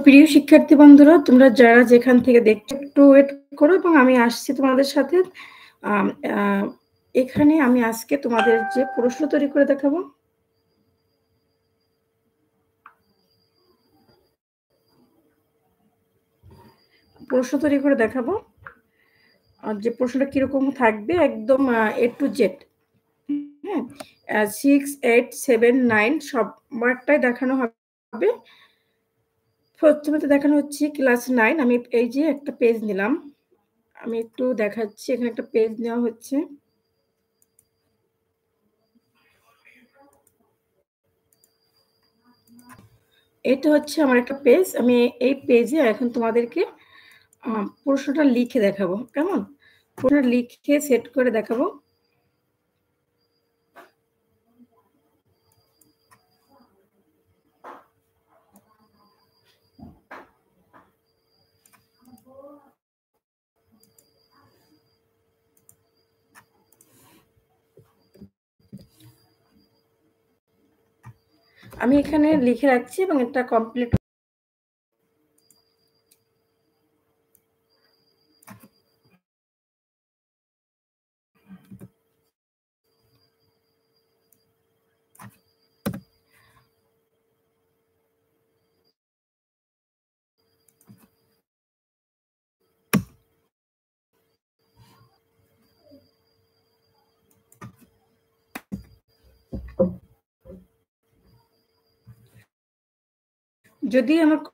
প্রিয় শিক্ষার্থী বন্ধুরা, তোমরা যারা যেখান থেকে দেখছো একটু ওয়েট করো এবং আমি আসছি তোমাদের সাথে। এখানে আমি আজকে তোমাদের যে প্রশ্ন তৈরি করে দেখাবো, যে প্রশ্নটা কিরকম থাকবে একদম A to Z। হ্যাঁ, 6, 8, 7, 9 সবটাই দেখানো হবে। প্রথমে তো দেখানো হচ্ছে ক্লাস 9। আমি এই যে একটা পেজ নিলাম, আমি একটু দেখাচ্ছি। এখানে একটা পেজ নেওয়া হচ্ছে। এটা হচ্ছে আমার একটা পেজ। আমি এই পেজে এখন তোমাদেরকে প্রশ্নটা লিখে দেখাবো। কেমন? প্রশ্নটা লিখে সেট করে দেখাবো। আমি এখানে লিখে রাখছি এবং এটা কমপ্লিট। যদি আমাকে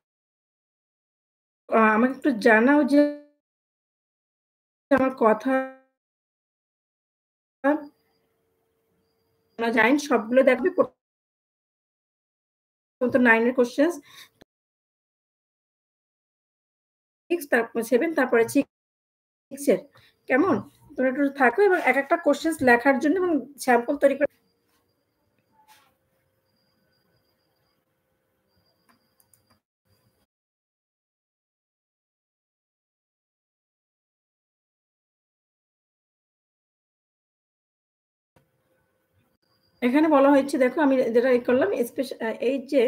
একটু জানাও যে আমার কথা জানি সবগুলো দেখবে। প্রথমত 9 এর কোশ্চেনস, তারপর 7, তারপরে 6 এর। কেমন? তোমরা একটু থাকো এবং একটা কোশ্চেনস লেখার জন্য এবং স্যাম্পল তৈরি করে। এখানে বলা হয়েছে, দেখো আমি যেটা করলাম এই যে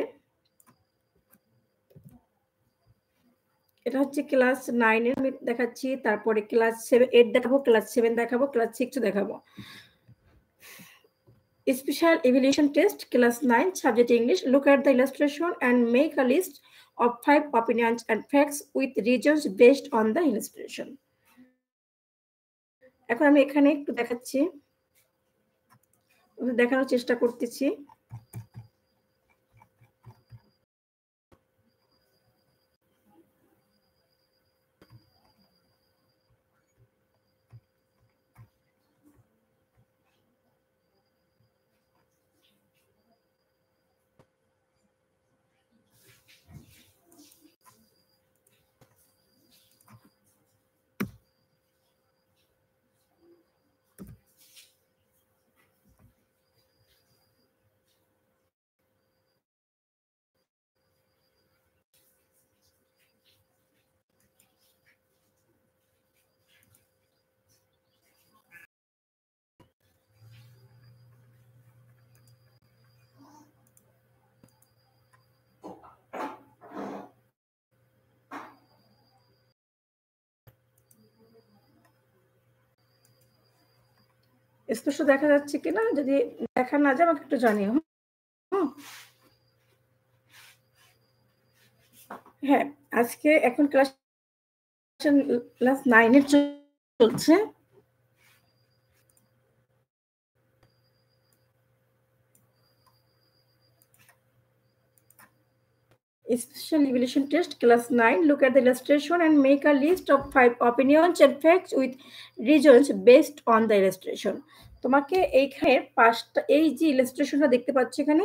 এটা হচ্ছে ক্লাস 9 এর আমি দেখাচ্ছি, তারপরে ক্লাস 8 দেখাবো, ক্লাস 7 দেখাবো, ক্লাস 6 দেখাবো। Special evaluation test, class 9, subject English. Look at the illustration and make a list of 5 opinions and facts with reasons based on the illustration. এখন আমি এখানে একটু দেখাচ্ছি, দেখানোর চেষ্টা করতেছি। স্পষ্ট দেখা যাচ্ছে কিনা? যদি দেখা না যায় আমাকে একটু জানিও। হ্যাঁ, আজকে এখন ক্লাস 9 এর চলছে। Special evaluation test, class 9. Look at the illustration and make a list of 5 opinions and facts with reasons based on the illustration. তোমাকে এইখানে 5টা, এই যে ইলাস্ট্রেশনটা দেখতে পাচ্ছ এখানে,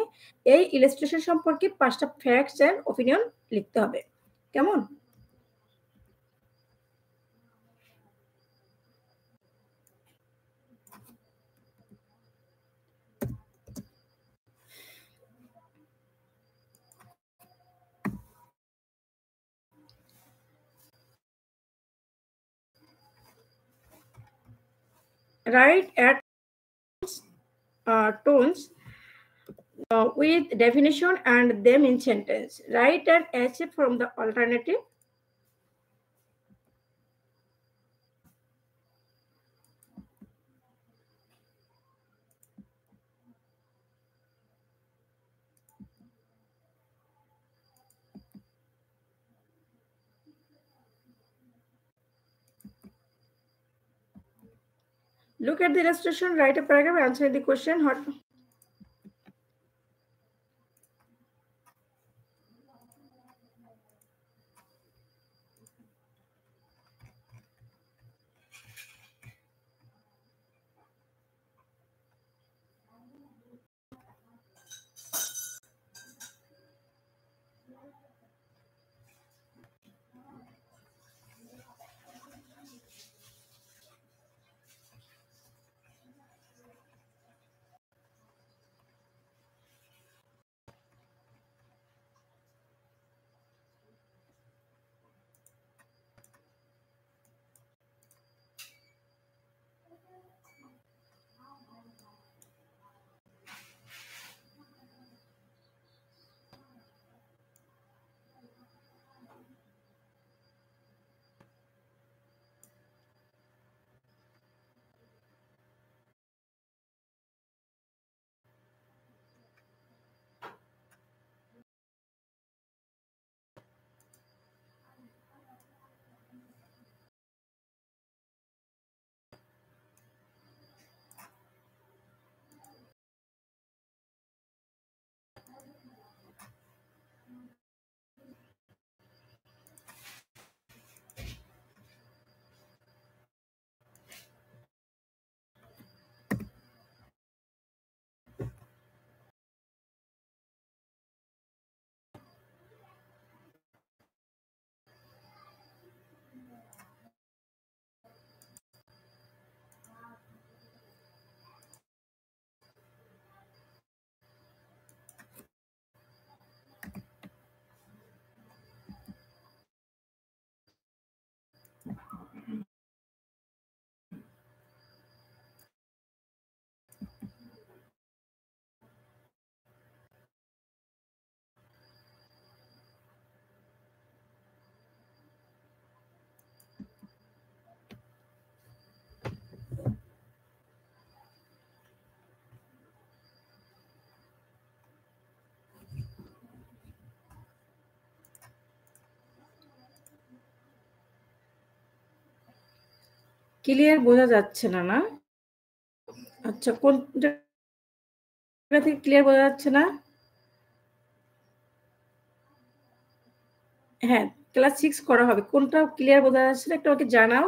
এই ইলাস্ট্রেশন সম্পর্কে 5টা ফ্যাক্টস এন্ড অপিনিয়ন লিখতে হবে। কেমন? Write at tones with definition and them in sentence. Write an essay from the alternative. Look at the illustration, write a paragraph, answer the question. Clear বোঝা যাচ্ছে না, না? আচ্ছা, কোন জায়গা থেকে ক্লিয়ার বোঝা যাচ্ছে না? হ্যাঁ, ক্লাস 6 করা হবে। কোনটা ক্লিয়ার বোঝা যাচ্ছে না একটু আমাকে জানাও।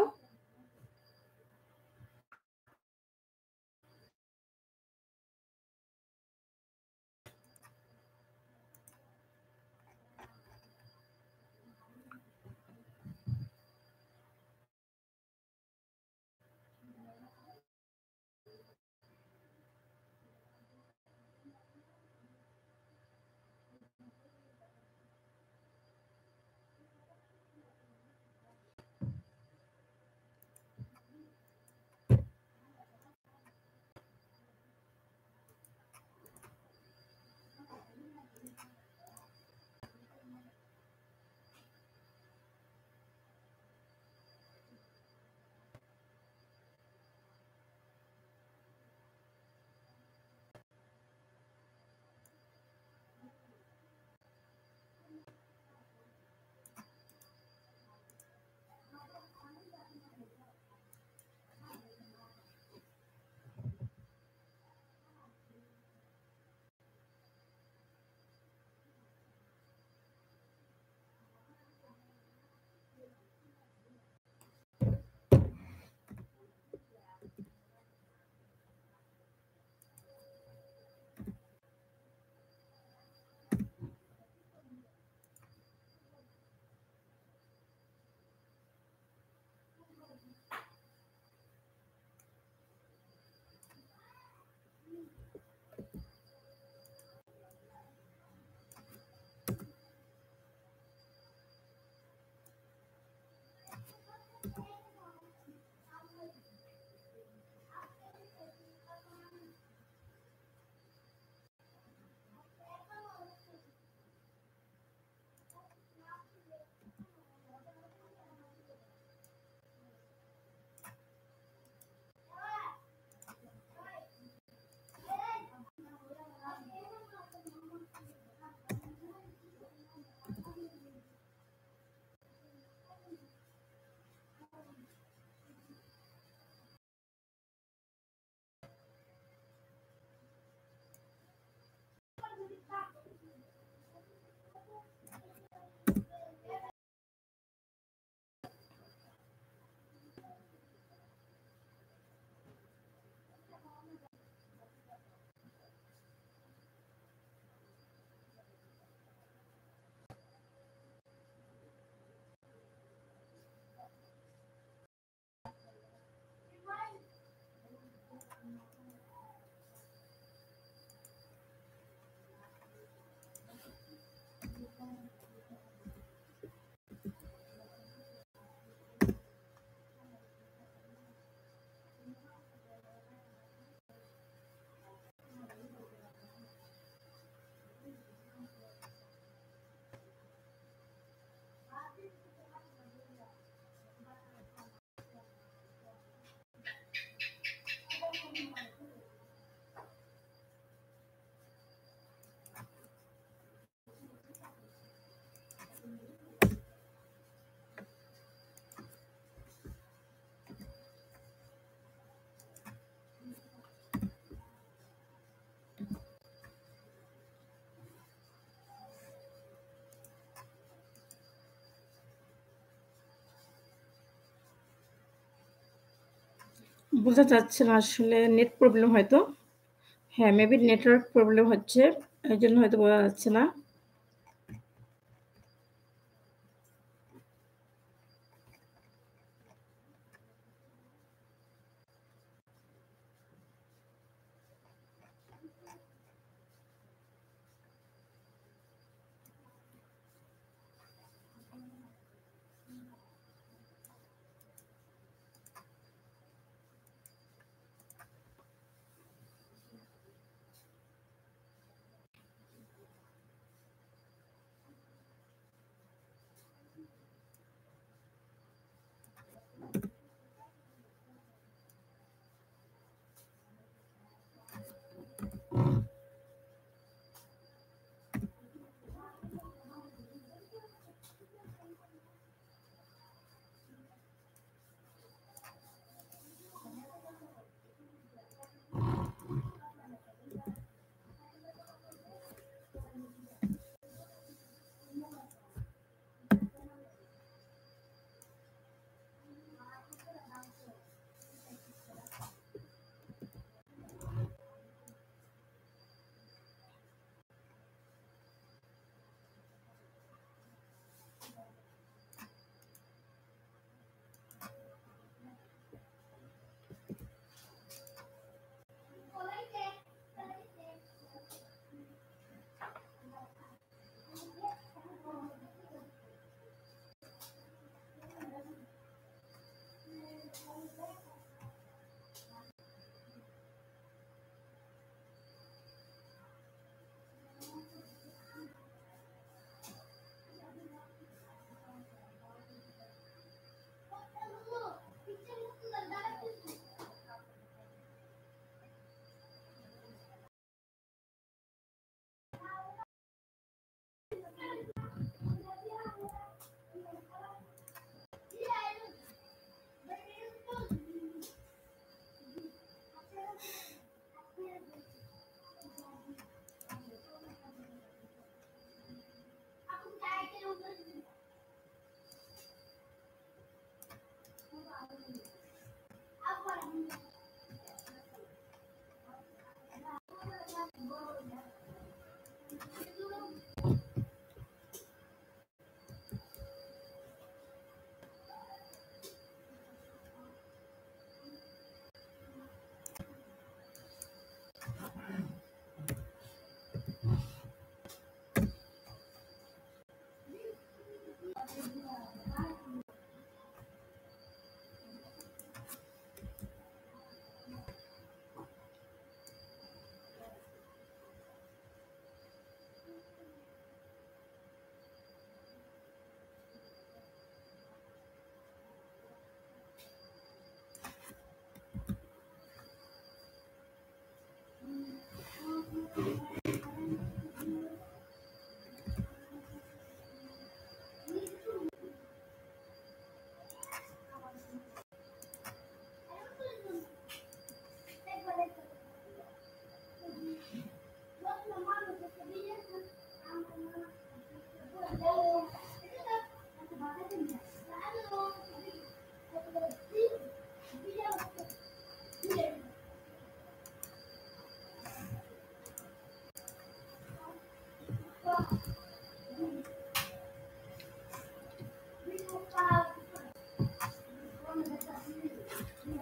বোঝা যাচ্ছে না আসলে নেট প্রবলেম হয়তো। হ্যাঁ, মেবি নেটওয়ার্ক প্রবলেম হচ্ছে। এজন্য হয়তো বোঝা যাচ্ছে না।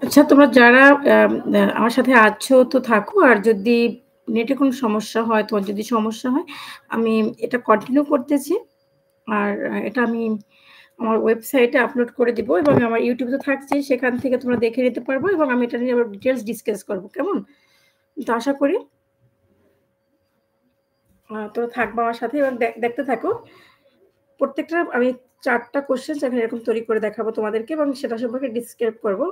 আচ্ছা তোমরা যারা আমার সাথে আছো তো থাকো। আর যদি নেটে কোনো সমস্যা হয়, তোমার যদি সমস্যা হয়, আমি এটা কন্টিনিউ করতেছি। আর এটা আমি আমার ওয়েবসাইটে আপলোড করে দিব এবং আমার YouTube তো থাকছেই, সেখান থেকে তোমরা দেখে নিতে পারবা এবং আমি এটা নিয়ে আবার ডিটেইলস ডিসকাস করব। কেমন? তো আশা করি তোমরা থাকবা আমার সাথে এবং দেখতে থাকো। প্রত্যেকটা আমি ৪ টা কোয়েশ্চেনস এখানে এরকম তৈরি করে দেখাবো তোমাদেরকে এবং সেটা সম্পর্কে ডিসক্রাইব করব।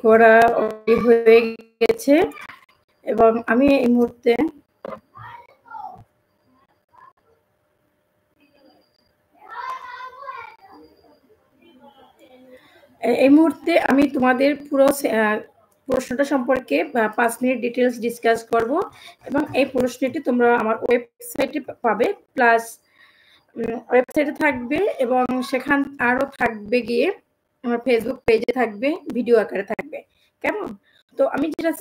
করা হয়ে গেছে এবং আমি এই মুহূর্তে আমি তোমাদের পুরো প্রশ্নটা সম্পর্কে 5 মিনিট ডিটেলস ডিসকাস করব এবং এই প্রশ্নটি তোমরা আমার ওয়েবসাইটে পাবে, প্লাস ওয়েবসাইটে থাকবে এবং সেখান আরো থাকবে গিয়ে আমার ফেসবুক পেজে থাকবে, ভিডিও আকারে থাকবে। কেমন? তো আমি যেটা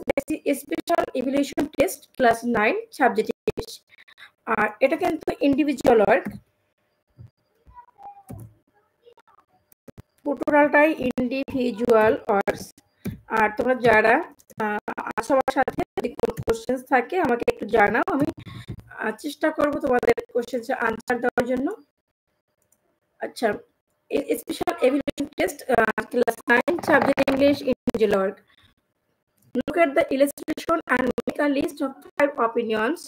special evaluation test class 9 subject English, আর এটা কিন্তু ইন্ডিভিজুয়াল ওয়ার্ক, টোটালটাই ইন্ডিভিজুয়াল ওয়ার্কস। আর তোমরা যারা সবার সাথে যদি কোনো কোশ্চেন্স থাকে আমাকে একটু জানাও, আমি চেষ্টা করব তোমাদের কোশ্চেন্স আনসার দেওয়ার জন্য। আচ্ছা, special evaluation test class 9 subject English individual work. Look at the illustration and make a list of 5 opinions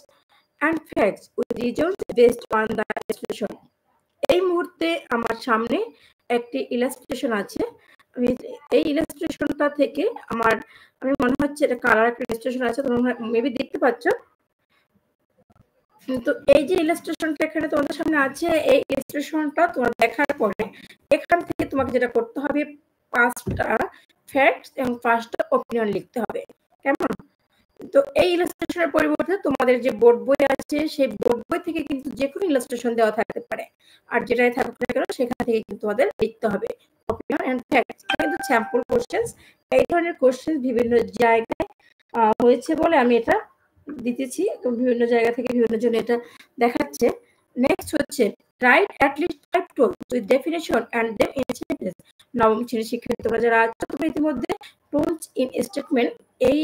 and facts with reasons based on the illustration. এই মুহূর্তে আমার সামনে একটি ইলাস্ট্রেশন আছে। আমি এই ইলাস্ট্রেশনটা থেকে আমি মনে হচ্ছে এটা কালার একটা ইলাস্ট্রেশন আছে, তোমরা মেবি দেখতে পাচ্ছ। তো এই যে ইলাস্ট্রেশনটা এখানে তোমাদের সামনে আছে, এই ইলাস্ট্রেশনটা তোমার দেখার পরে এখান থেকে তোমাকে যেটা করতে হবে 5টা ফ্যাক্টস এবং 5টা অপিনিয়ন লিখতে হবে। কেমন? তো এই ইলাস্ট্রেশনের পরিবর্তে তোমাদের যে বোর্ড বই আছে সেই বোর্ড বই থেকে কিন্তু যে কোনো ইলাস্ট্রেশন দেওয়া থাকতে পারে, আর যেটাই থাকুক না কেন সেখান থেকে কিন্তু তোমাদের লিখতে হবে অপিনিয়ন এন্ড ফ্যাক্টস। কিন্তু স্যাম্পল কোশ্চেন্স, এই ধরনের কোশ্চেন বিভিন্ন জায়গায় হয়েছে বলে আমি এটা দিতেছি, বিভিন্ন জায়গা থেকে বিভিন্ন জন এটা দেখাচ্ছে। নেক্সট হচ্ছে right at least 5 tones with definition and them in sentence. নবম শ্রেণীর শিক্ষার্থী তোমরা যারা আছো, তোমরা ইতিমধ্যে টোনস ইন স্টেটমেন্ট এই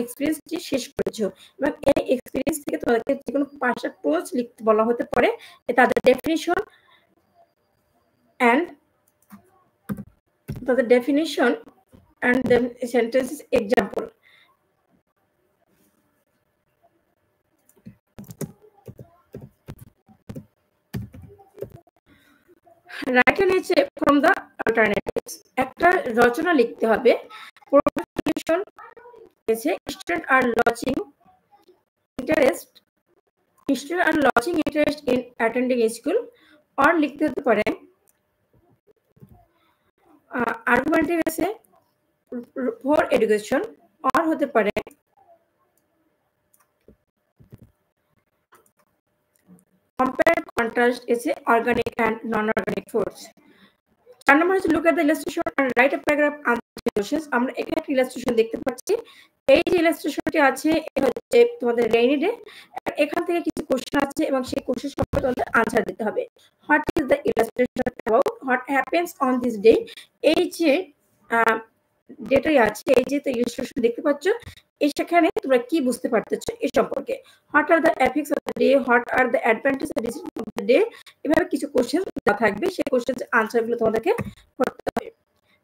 এক্সপেরিয়েন্সটি শেষ করেছো এবং এই এক্সপেরিয়েন্স থেকে তোমাদেরকে যে কোনো 5টা টোনস লিখতে বলা হতে পারে, তাদের definition and the sentences example. Write an essay from the alternatives. একটা রচনা লিখতে হবে। Solution essay, students are losing interest in attending a school, or লিখতে হতে পারে argumentative essay for education, or হতে পারে compare and contrast essay organic and non-organic foods. 4 number is look at the illustration and write a paragraph answer questions. আমরা এখানে একটা illustration দেখতে পাচ্ছি। এই যে ইলাস্ট্রেশনটি আছে এটা হচ্ছে তোমাদের রেইনি ডে। এখান থেকে কিছু কোশ্চেন আছে এবং সেই কোশ্চেন সম্পর্কে তোমাদের আনসার দিতে হবে। What is the illustration about, what happens on this day. এই যে ডেটাই আছে, এই যে ইলাস্ট্রেশন দেখতে পাচ্ছ, সেখানে তোমরা কি বুঝতে পারতেছো এই সম্পর্কে। What are the effects of the day, what are the advantage of the day, এভাবে কিছু কোশ্চেন থাকবে, সেই কোশ্চেন আনসারগুলো তোমাদেরকে করতে হবে।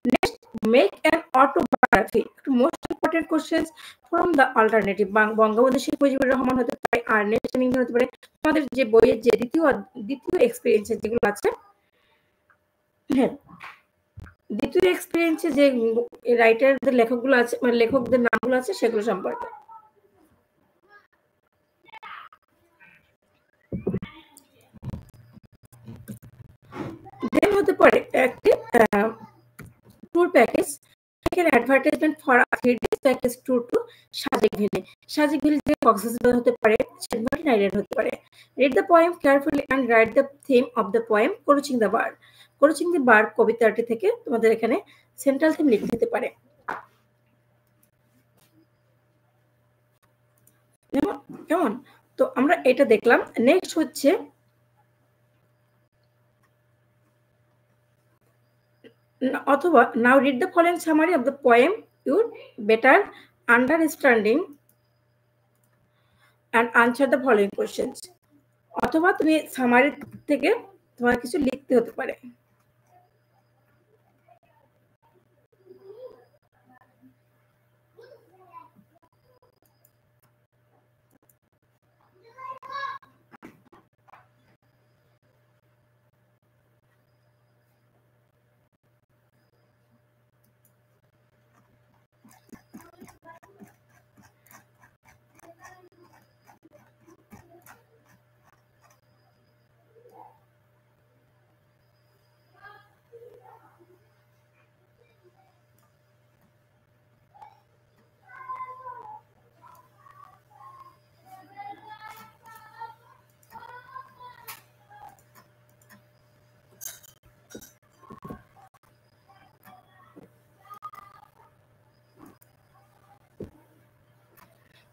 Next, make an autobiography. Most important question from the alternative. Bangabandhu Sheikh Mujibur Rahman হতে পারে, আর্নেস্ট হেমিংওয়ে হতে পারে, তোমাদের যে বইয়ের যে দ্বিতীয় এক্সপেরিয়েন্স যেগুলো আছে, হ্যাঁ, দ্বিতীয় এক্সপেরিয়েন্সে যে রাইটারদের লেখকগুলো আছে, মানে লেখকদের নামগুলো আছে, সেগুলো সম্পর্কে। দেন হতে পারে একটি ট্যুর প্যাকেজ, এখানে advertisement for 3 days package tour to Sajek valley. Sajek valley যে কক্সবাজার হতে পারে, সেন্ট মার্টিন আইল্যান্ড হতে পারে। Read the poem carefully and write the theme of the poem. Crutching the bird. Crutching the bird কবিতাটি থেকে তোমাদের এখানে সেন্ট্রাল থিম লিখতে হতে পারে। কেমন? তো আমরা এটা দেখলাম। নেক্সট হচ্ছে অথবা now read the following summary of the poem your better understanding and answer the following questions. অথবা তুমি সামারি থেকে তোমার কিছু লিখতে হতে পারে।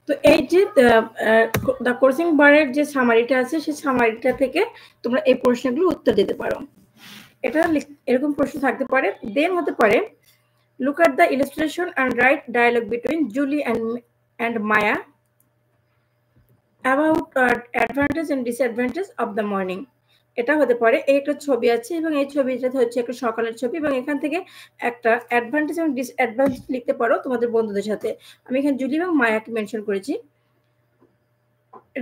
তো এই যে দ্য ক্রসিং বারের যে সামারিটা আছে, সেই সামারিটা থেকে তোমরা এই প্রশ্নগুলো উত্তর দিতে পারো। এটা এরকম প্রশ্ন থাকতে পারে। দেন হতে পারে look at the illustration and write dialogue between Julie and Maya about advantage and disadvantage of the morning. এটা হতে পারে একটা ছবি আছে এবং এই ছবিটা হচ্ছে একটা সকালের ছবি এবং এখান থেকে একটা অ্যাডভান্টেজ এবং ডিসঅ্যাডভান্টেজ লিখতে পারো তোমাদের বন্ধুদের সাথে। আমি এখানে জুলি এবং মায়াকে মেনশন করেছি।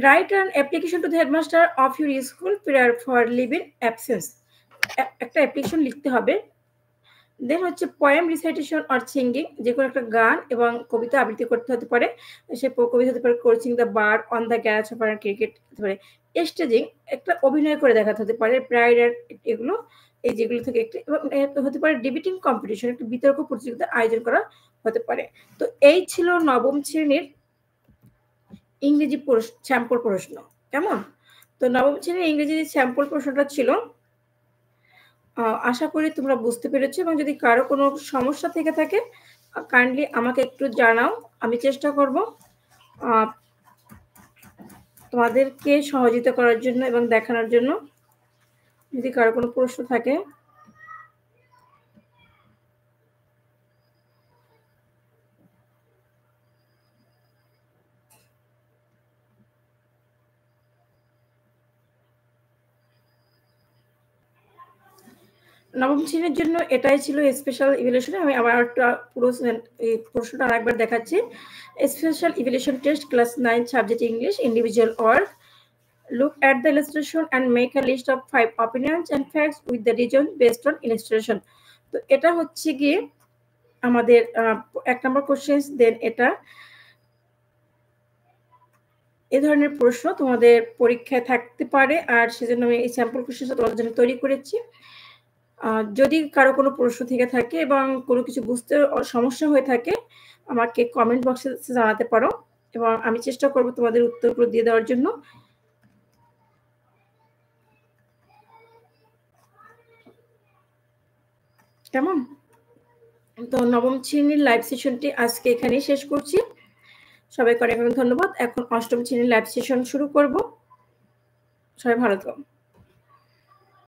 Write an application to the headmaster of your school prayer for live in absence. একটা অ্যাপ্লিকেশন লিখতে হবে। দেন হচ্ছে পোয়েম রিসাইটেশন অর সিঙ্গিং, যে কোনো একটা গান এবং কবিতা আবৃত্তি করতে হতে পারে। সে কবিতা হতে পারে coaching the bird on the গ্যাচ অফ ক্রিকেট হতে পারে। স্টেজিং, একটা অভিনয় করে দেখাতে হতে পারে। প্রাইড এগুলো, এই যেগুলো থেকে একটি হতে পারে ডিবেটিং কম্পিটিশন, একটা বিতর্ক প্রতিযোগিতা আয়োজন করা হতে পারে। তো এই ছিল নবম শ্রেণীর ইংরেজি স্যাম্পল প্রশ্ন। কেমন? তো নবম শ্রেণীর ইংরেজি স্যাম্পল প্রশ্নটা ছিল। আশা করি তোমরা বুঝতে পেরেছো এবং যদি কারো কোনো সমস্যা থেকে থাকে কাইন্ডলি আমাকে একটু জানাও। আমি চেষ্টা করব তোমাদেরকে সহযোগিতা করার জন্য এবং দেখানোর জন্য। যদি কারো কোনো প্রশ্ন থাকে। নবম শ্রেণীর জন্য এটাই ছিল স্পেশাল ইভ্যালুয়েশন। আমি আবার একটা পুরো এই প্রশ্নটা আরেকবার দেখাচ্ছি। Special evaluation test class 9 subject English individual work. Look at the illustration and make a list of 5 opinions and facts with the region based on illustration. তো এটা হচ্ছে গিয়ে আমাদের 1 নম্বর কোশ্চেন। দেন এটা এই ধরনের প্রশ্ন তোমাদের পরীক্ষায় থাকতে পারে, আর সেজন্য আমি এই স্যাম্পল কোশ্চেনটা তোমাদের জন্য তৈরি করেছি। যদি কারো কোনো প্রশ্ন থেকে থাকে এবং কোনো কিছু বুঝতে সমস্যা হয়ে থাকে আমাকে কমেন্ট বক্সে জানাতে পারো এবং আমি চেষ্টা করব তোমাদের উত্তরগুলো দিয়ে দেওয়ার জন্য। কেমন? তো নবম শ্রেণীর লাইভ সেশনটি আজকে এখানেই শেষ করছি। সবাইকে অনেক ধন্যবাদ। এখন অষ্টম শ্রেণীর লাইভ সেশন শুরু করব। সবাই ভালো থাকুন।